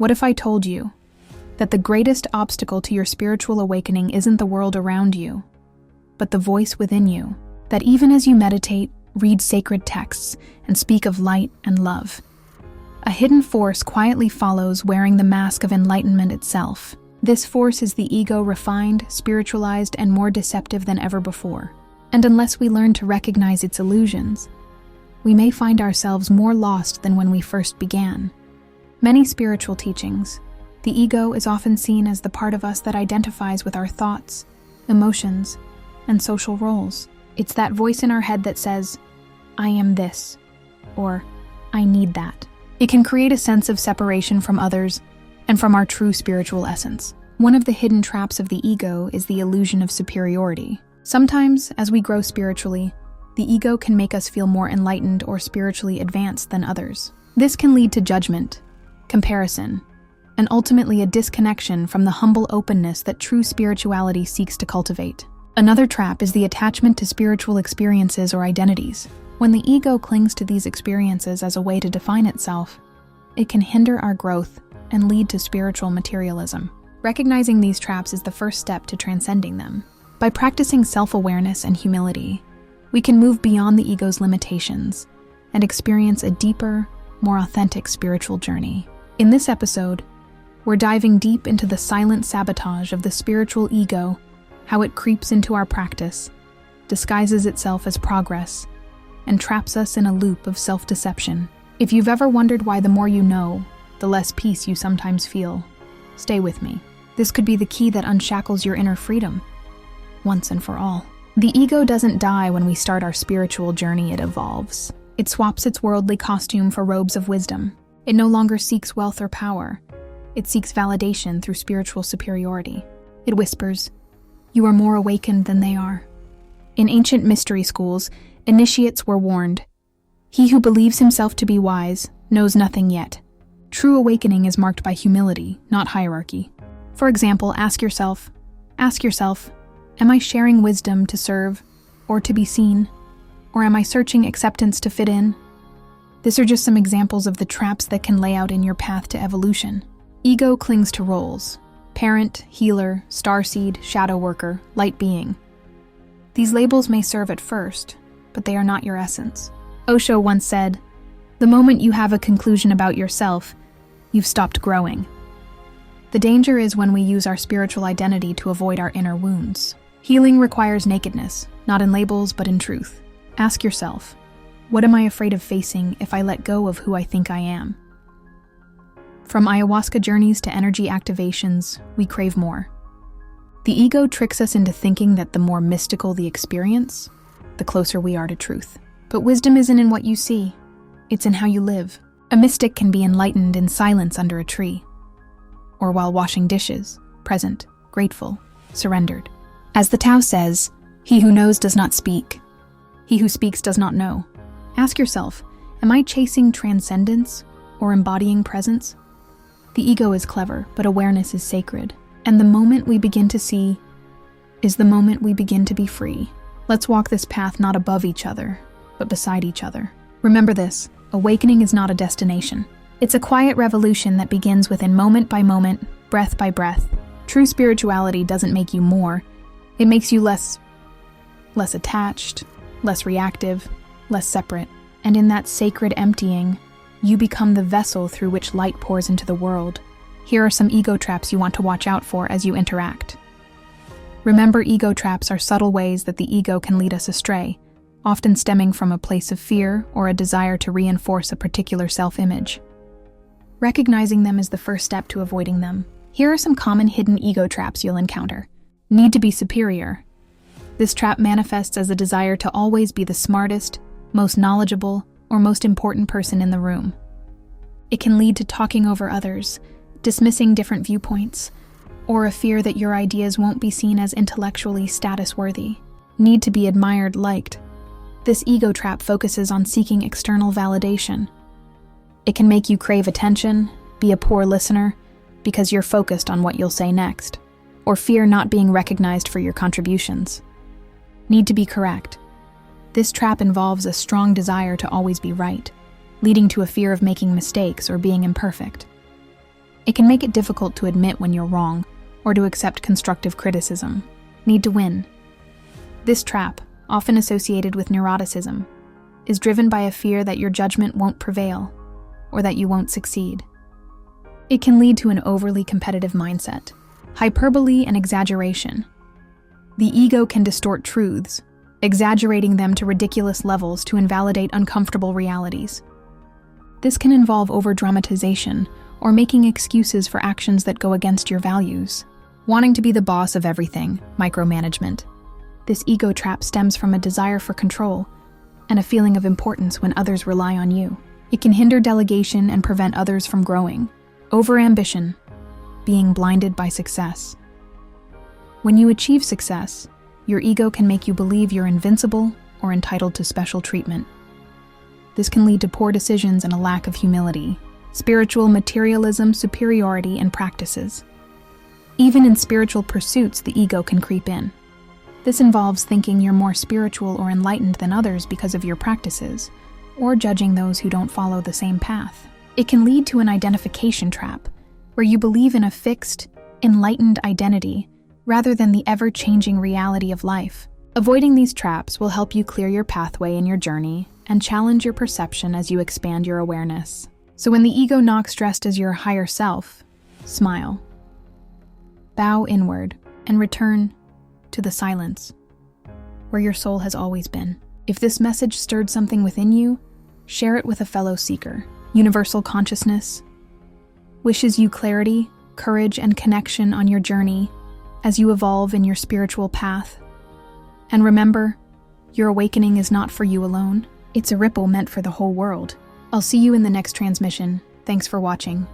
What if I told you that the greatest obstacle to your spiritual awakening isn't the world around you, but the voice within you? That even as you meditate, read sacred texts, and speak of light and love, a hidden force quietly follows, wearing the mask of enlightenment itself. This force is the ego, refined, spiritualized, and more deceptive than ever before. And unless we learn to recognize its illusions, we may find ourselves more lost than when we first began. Many spiritual teachings, the ego is often seen as the part of us that identifies with our thoughts, emotions, and social roles. It's that voice in our head that says, "I am this," or "I need that." It can create a sense of separation from others and from our true spiritual essence. One of the hidden traps of the ego is the illusion of superiority. Sometimes, as we grow spiritually, the ego can make us feel more enlightened or spiritually advanced than others. This can lead to judgment, comparison, and ultimately a disconnection from the humble openness that true spirituality seeks to cultivate. Another trap is the attachment to spiritual experiences or identities. When the ego clings to these experiences as a way to define itself, it can hinder our growth and lead to spiritual materialism. Recognizing these traps is the first step to transcending them. By practicing self-awareness and humility, we can move beyond the ego's limitations and experience a deeper, more authentic spiritual journey. In this episode, we're diving deep into the silent sabotage of the spiritual ego, how it creeps into our practice, disguises itself as progress, and traps us in a loop of self-deception. If you've ever wondered why the more you know, the less peace you sometimes feel, stay with me. This could be the key that unshackles your inner freedom, once and for all. The ego doesn't die when we start our spiritual journey, it evolves. It swaps its worldly costume for robes of wisdom. It no longer seeks wealth or power. It seeks validation through spiritual superiority. It whispers, "You are more awakened than they are." In ancient mystery schools, initiates were warned, "He who believes himself to be wise knows nothing yet." True awakening is marked by humility, not hierarchy. For example, ask yourself, am I sharing wisdom to serve or to be seen? Or am I searching acceptance to fit in? These are just some examples of the traps that can lay out in your path to evolution. Ego clings to roles: parent, healer, starseed, shadow worker, light being. These labels may serve at first, but they are not your essence. Osho once said, "The moment you have a conclusion about yourself, you've stopped growing." The danger is when we use our spiritual identity to avoid our inner wounds. Healing requires nakedness, not in labels but in truth. Ask yourself, what am I afraid of facing if I let go of who I think I am? From ayahuasca journeys to energy activations, we crave more. The ego tricks us into thinking that the more mystical the experience, the closer we are to truth. But wisdom isn't in what you see, it's in how you live. A mystic can be enlightened in silence under a tree, or while washing dishes, present, grateful, surrendered. As the Tao says, "He who knows does not speak. He who speaks does not know." Ask yourself, am I chasing transcendence or embodying presence? The ego is clever, but awareness is sacred. And the moment we begin to see is the moment we begin to be free. Let's walk this path not above each other, but beside each other. Remember this, awakening is not a destination. It's a quiet revolution that begins within moment by moment, breath by breath. True spirituality doesn't make you more. It makes you less attached, less reactive, less separate. And in that sacred emptying, you become the vessel through which light pours into the world. Here are some ego traps you want to watch out for as you interact. Remember, ego traps are subtle ways that the ego can lead us astray, often stemming from a place of fear or a desire to reinforce a particular self-image. Recognizing them is the first step to avoiding them. Here are some common hidden ego traps you'll encounter. Need to be superior. This trap manifests as a desire to always be the smartest, most knowledgeable, or most important person in the room. It can lead to talking over others, dismissing different viewpoints, or a fear that your ideas won't be seen as intellectually status-worthy. Need to be admired, liked. This ego trap focuses on seeking external validation. It can make you crave attention, be a poor listener, because you're focused on what you'll say next, or fear not being recognized for your contributions. Need to be correct. This trap involves a strong desire to always be right, leading to a fear of making mistakes or being imperfect. It can make it difficult to admit when you're wrong or to accept constructive criticism. Need to win. This trap, often associated with neuroticism, is driven by a fear that your judgment won't prevail or that you won't succeed. It can lead to an overly competitive mindset, hyperbole and exaggeration. The ego can distort truths, exaggerating them to ridiculous levels to invalidate uncomfortable realities. This can involve over-dramatization or making excuses for actions that go against your values. Wanting to be the boss of everything, micromanagement. This ego trap stems from a desire for control and a feeling of importance when others rely on you. It can hinder delegation and prevent others from growing. Overambition, being blinded by success. When you achieve success, your ego can make you believe you're invincible or entitled to special treatment. This can lead to poor decisions and a lack of humility, spiritual materialism, superiority, and practices. Even in spiritual pursuits, the ego can creep in. This involves thinking you're more spiritual or enlightened than others because of your practices, or judging those who don't follow the same path. It can lead to an identification trap, where you believe in a fixed, enlightened identity rather than the ever-changing reality of life. Avoiding these traps will help you clear your pathway in your journey and challenge your perception as you expand your awareness. So when the ego knocks dressed as your higher self, smile. Bow inward and return to the silence, where your soul has always been. If this message stirred something within you, share it with a fellow seeker. Universal consciousness wishes you clarity, courage, and connection on your journey as you evolve in your spiritual path. And remember, your awakening is not for you alone. It's a ripple meant for the whole world. I'll see you in the next transmission. Thanks for watching.